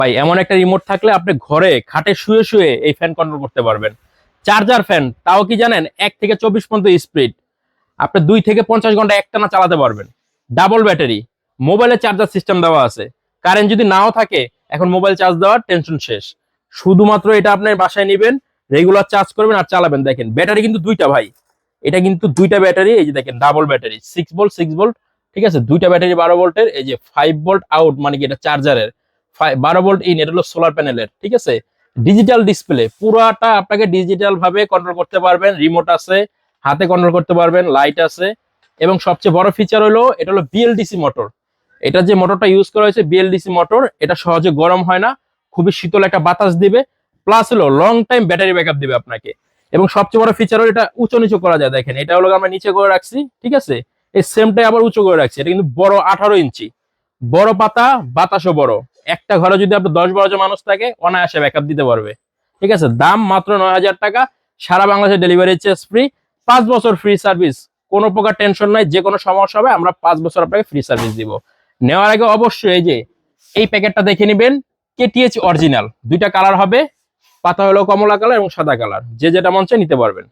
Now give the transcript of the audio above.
ভাই এমন একটা রিমোট থাকলে আপনি ঘরে খাটে শুয়ে শুয়ে এই ফ্যান কন্ট্রোল করতে পারবেন। চার্জার ফ্যান, তাও কি জানেন, 1 থেকে 24 পর্যন্ত স্পিড। আপনি 2 থেকে 50 ঘন্টা একটানা চালাতে পারবেন। ডাবল ব্যাটারি, মোবাইলে চার্জার সিস্টেম দেওয়া আছে। কারেন্ট যদি নাও থাকে, এখন মোবাইল চার্জ দেওয়ার টেনশন শেষ। শুধুমাত্র এটা আপনার বাসায় নেবেন, রেগুলার চার্জ করবেন আর চালাবেন। দেখেন ব্যাটারি কিন্তু দুইটা ভাই, এটা কিন্তু দুইটা ব্যাটারি। এই যে দেখেন ডাবল ব্যাটারি, 6 ভোল্ট 6 ভোল্ট, ঠিক আছে। দুইটা ব্যাটারি 12 ভোল্টের, এই যে 5 ভোল্ট আউট, মানে কি এটা চার্জারের, 12 ভোল্ট ইন, এটা হলো সোলার প্যানেলের, ঠিক আছে। ডিজিটাল ডিসপ্লে, পুরাটা আপনাকে ডিজিটাল ভাবে কন্ট্রোল করতে পারবেন। রিমোট আছে, হাতে কন্ট্রোল করতে পারবেন, লাইট আছে। এবং সবচেয়ে বড় ফিচার হলো এটা হলো বিএলডিসি মোটর। এটা যে মোটরটা ইউজ করা হয়েছে বিএলডিসি মোটর, এটা সহজে গরম হয় না, খুবই শীতল একটা বাতাস দিবে। প্লাস হলো লং টাইম ব্যাটারি ব্যাকআপ দিবে আপনাকে। এবং সবচেয়ে বড় ফিচার হলো এটা উঁচু নিচু করা যায়। দেখেন এটা হলো আমরা নিচে করে রাখছি, ঠিক আছে। এই সেমটাই আবার উঁচু করে রাখছি। এটা কিন্তু বড় 18 ইঞ্চি, বড় পাতা, বাতাসও বড়। একটা ঘরে যদি আপনার 10-12 জন মানুষ থাকে, অনায়াসে ব্যাকআপ দিতে পারবে, ঠিক আছে। দাম মাত্র 9,000 টাকা, সারা বাংলাদেশে ডেলিভারি চার্জ ফ্রি, 5 বছর ফ্রি সার্ভিস। কোনো প্রকার টেনশন নাই, যে কোনো সমস্যা হবে আমরা 5 বছর আপনাকে ফ্রি সার্ভিস দিব। নেওয়ার আগে অবশ্যই এই যে এই প্যাকেটটা দেখে নেবেন, কেটিএইচ অরিজিনাল। দুইটা কালার হবে, পাতা হলো কমলা কালার এবং সাদা কালার, যে যেটা মন চায় নিতে পারবেন।